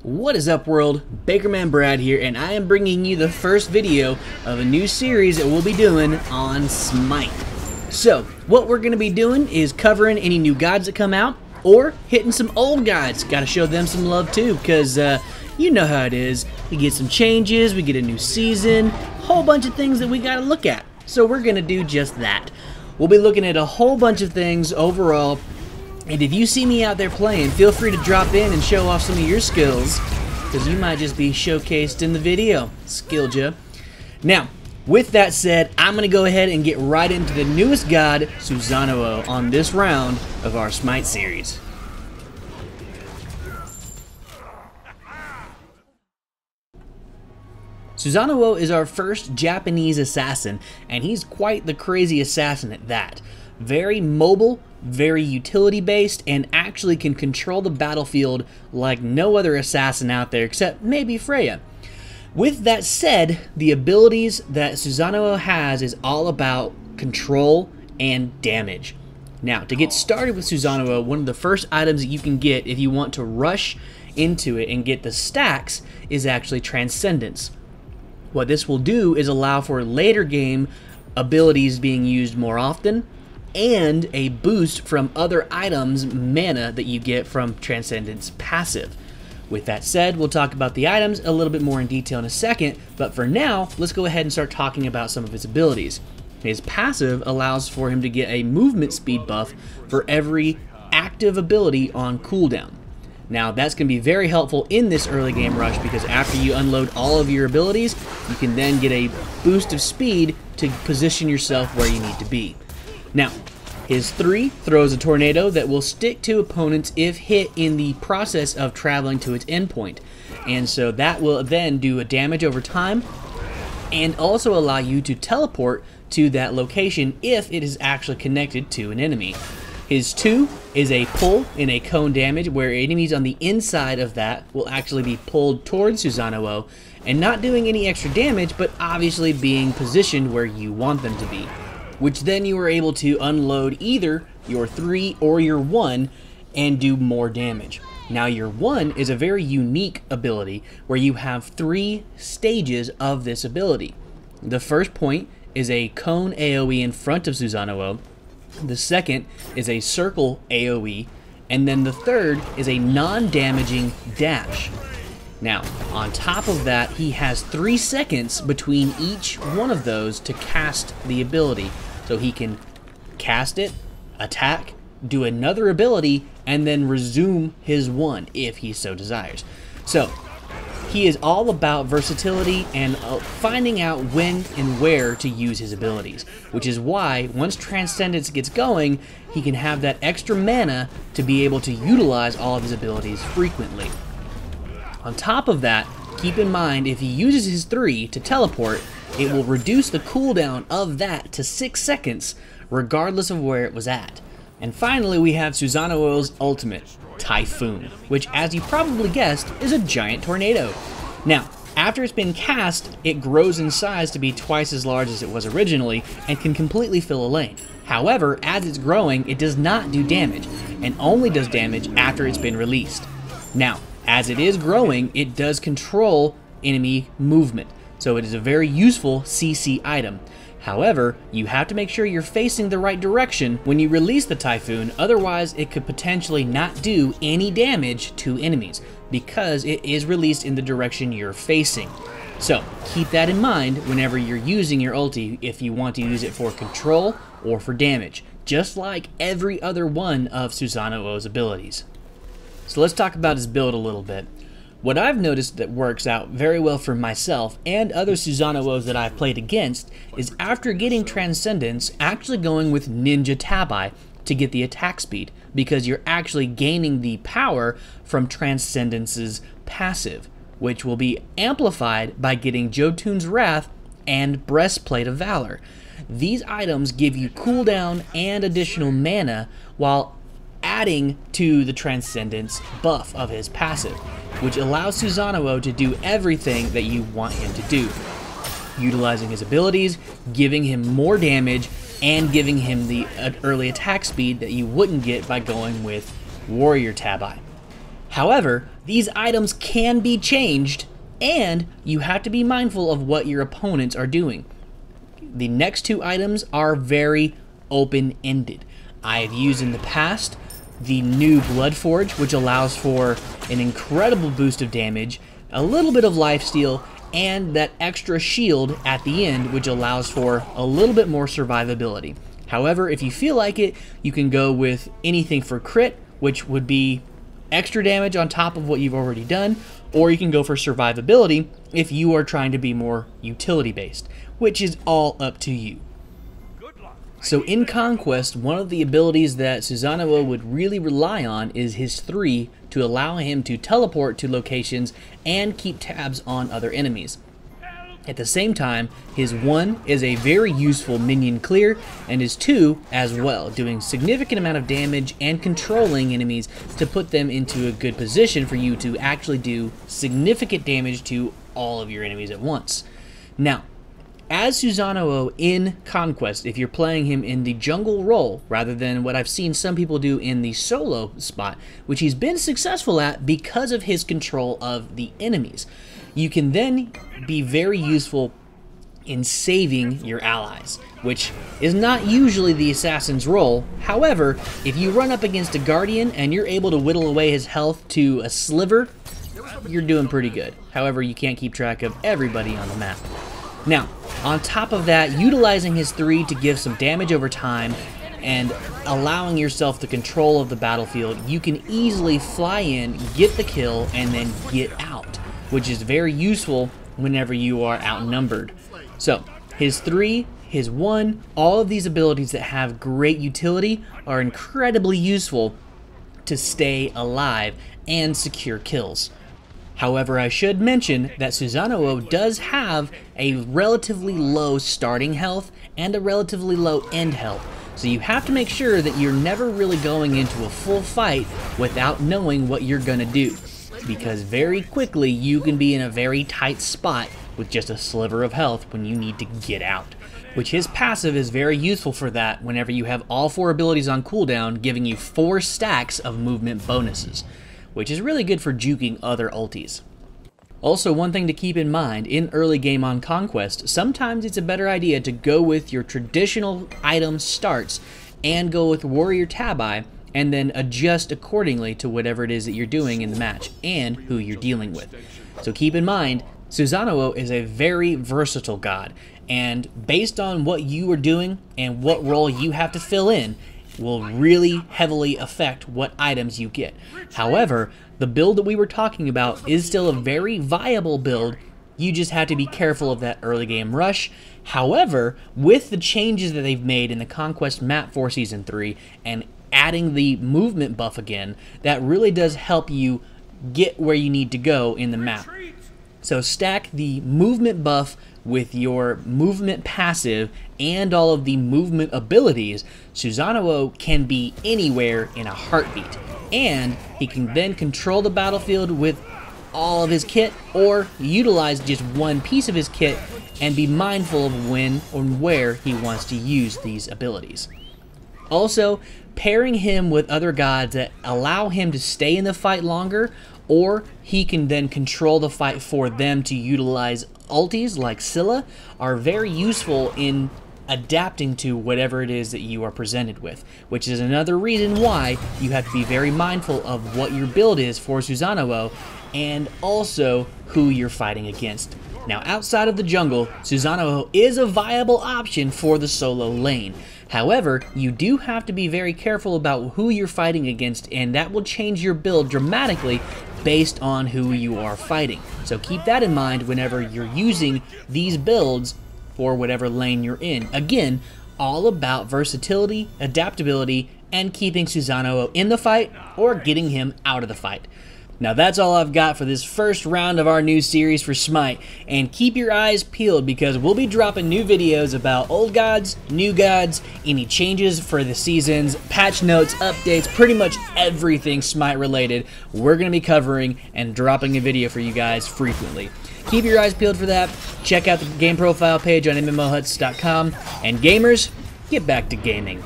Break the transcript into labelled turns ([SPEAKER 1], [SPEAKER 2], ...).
[SPEAKER 1] What is up, world? BakermanBrad here, and I am bringing you the first video of a new series that we'll be doing on Smite. So, what we're going to be doing is covering any new gods that come out, or hitting some old gods. Gotta show them some love too, because you know how it is. We get some changes, we get a new season, whole bunch of things that we gotta look at. So we're going to do just that. We'll be looking at a whole bunch of things overall. And if you see me out there playing, feel free to drop in and show off some of your skills, because you might just be showcased in the video. Skilled ya. Now, with that said, I'm going to go ahead and get right into the newest god, Susanoo, on this round of our Smite series. Susanoo is our first Japanese assassin, and he's quite the crazy assassin at that. Very mobile, very utility based, and actually can control the battlefield like no other assassin out there except maybe Freya. With that said, the abilities that Susanoo has is all about control and damage. Now, to get started with Susanoo, one of the first items that you can get if you want to rush into it and get the stacks is actually Transcendence. What this will do is allow for later game abilities being used more often, and a boost from other items' mana that you get from Transcendence passive. With that said, we'll talk about the items a little bit more in detail in a second, but for now, let's go ahead and start talking about some of his abilities. His passive allows for him to get a movement speed buff for every active ability on cooldown. Now, that's going to be very helpful in this early game rush, because after you unload all of your abilities, you can then get a boost of speed to position yourself where you need to be. Now, his 3 throws a tornado that will stick to opponents if hit in the process of traveling to its endpoint. And so that will then do a damage over time and also allow you to teleport to that location if it is actually connected to an enemy. His 2 is a pull in a cone damage, where enemies on the inside of that will actually be pulled towards Susanoo and not doing any extra damage, but obviously being positioned where you want them to be, which then you are able to unload either your 3 or your 1 and do more damage. Now, your 1 is a very unique ability where you have 3 stages of this ability. The first point is a cone AoE in front of Susanoo. The second is a circle AoE, and then the third is a non-damaging dash. Now, on top of that, he has 3 seconds between each one of those to cast the ability. So he can cast it, attack, do another ability, and then resume his 1 if he so desires. So, he is all about versatility and finding out when and where to use his abilities, which is why once Transcendence gets going, he can have that extra mana to be able to utilize all of his abilities frequently. On top of that, keep in mind, if he uses his 3 to teleport, it will reduce the cooldown of that to 6 seconds, regardless of where it was at. And finally, we have Susanoo's ultimate, Typhoon, which, as you probably guessed, is a giant tornado. Now, after it's been cast, it grows in size to be twice as large as it was originally and can completely fill a lane. However, as it's growing, it does not do damage, and only does damage after it's been released. Now, as it is growing, it does control enemy movement, so it is a very useful CC item. However, you have to make sure you're facing the right direction when you release the Typhoon, otherwise it could potentially not do any damage to enemies, because it is released in the direction you're facing. So, keep that in mind whenever you're using your ulti, if you want to use it for control or for damage, just like every other one of Susanoo's abilities. So let's talk about his build a little bit. What I've noticed that works out very well for myself and other Susanoos that I've played against is, after getting Transcendence, actually going with Ninja Tabi to get the attack speed, because you're actually gaining the power from Transcendence's passive, which will be amplified by getting Jotun's Wrath and Breastplate of Valor. These items give you cooldown and additional mana while adding to the Transcendence buff of his passive, which allows Susanoo to do everything that you want him to do, utilizing his abilities, giving him more damage, and giving him the early attack speed that you wouldn't get by going with Warrior Tabi. However, these items can be changed, and you have to be mindful of what your opponents are doing. The next two items are very open-ended. I have used in the past the new Bloodforge, which allows for an incredible boost of damage, a little bit of lifesteal, and that extra shield at the end, which allows for a little bit more survivability. However, if you feel like it, you can go with anything for crit, which would be extra damage on top of what you've already done, or you can go for survivability if you are trying to be more utility based, which is all up to you. So in Conquest, one of the abilities that Susanoo would really rely on is his 3 to allow him to teleport to locations and keep tabs on other enemies. At the same time, his 1 is a very useful minion clear, and his 2 as well, doing significant amount of damage and controlling enemies to put them into a good position for you to actually do significant damage to all of your enemies at once. Now, as Susanoo in Conquest, if you're playing him in the jungle role, rather than what I've seen some people do in the solo spot, which he's been successful at because of his control of the enemies, you can then be very useful in saving your allies, which is not usually the assassin's role. However, if you run up against a guardian and you're able to whittle away his health to a sliver, you're doing pretty good. However, you can't keep track of everybody on the map. Now, on top of that, utilizing his 3 to give some damage over time and allowing yourself the control of the battlefield, you can easily fly in, get the kill, and then get out, which is very useful whenever you are outnumbered. So, his 3, his 1, all of these abilities that have great utility are incredibly useful to stay alive and secure kills. However, I should mention that Susanoo does have a relatively low starting health and a relatively low end health. So you have to make sure that you're never really going into a full fight without knowing what you're gonna do, because very quickly you can be in a very tight spot with just a sliver of health when you need to get out, which his passive is very useful for that whenever you have all 4 abilities on cooldown, giving you 4 stacks of movement bonuses, which is really good for juking other ultis. Also, one thing to keep in mind, in early game on Conquest, sometimes it's a better idea to go with your traditional item starts and go with Warrior Tabi, and then adjust accordingly to whatever it is that you're doing in the match and who you're dealing with. So keep in mind, Susanoo is a very versatile god, and based on what you are doing and what role you have to fill in, will really heavily affect what items you get. However, the build that we were talking about is still a very viable build. You just have to be careful of that early game rush. However, with the changes that they've made in the Conquest map for Season 3 and adding the movement buff again, that really does help you get where you need to go in the map. So stack the movement buff with your movement passive and all of the movement abilities. Susanoo can be anywhere in a heartbeat, and he can then control the battlefield with all of his kit, or utilize just one piece of his kit and be mindful of when and where he wants to use these abilities. Also, pairing him with other gods that allow him to stay in the fight longer, or he can then control the fight for them to utilize ultis like Scylla, are very useful in adapting to whatever it is that you are presented with, which is another reason why you have to be very mindful of what your build is for Susanoo and also who you're fighting against. Now, outside of the jungle, Susanoo is a viable option for the solo lane. However, you do have to be very careful about who you're fighting against, and that will change your build dramatically based on who you are fighting. So keep that in mind whenever you're using these builds for whatever lane you're in. Again, all about versatility, adaptability, and keeping Susanoo in the fight or getting him out of the fight. Now that's all I've got for this first round of our new series for Smite, and keep your eyes peeled because we'll be dropping new videos about old gods, new gods, any changes for the seasons, patch notes, updates, pretty much everything Smite related we're going to be covering and dropping a video for you guys frequently. Keep your eyes peeled for that. Check out the game profile page on MMOHuts.com, and gamers, get back to gaming.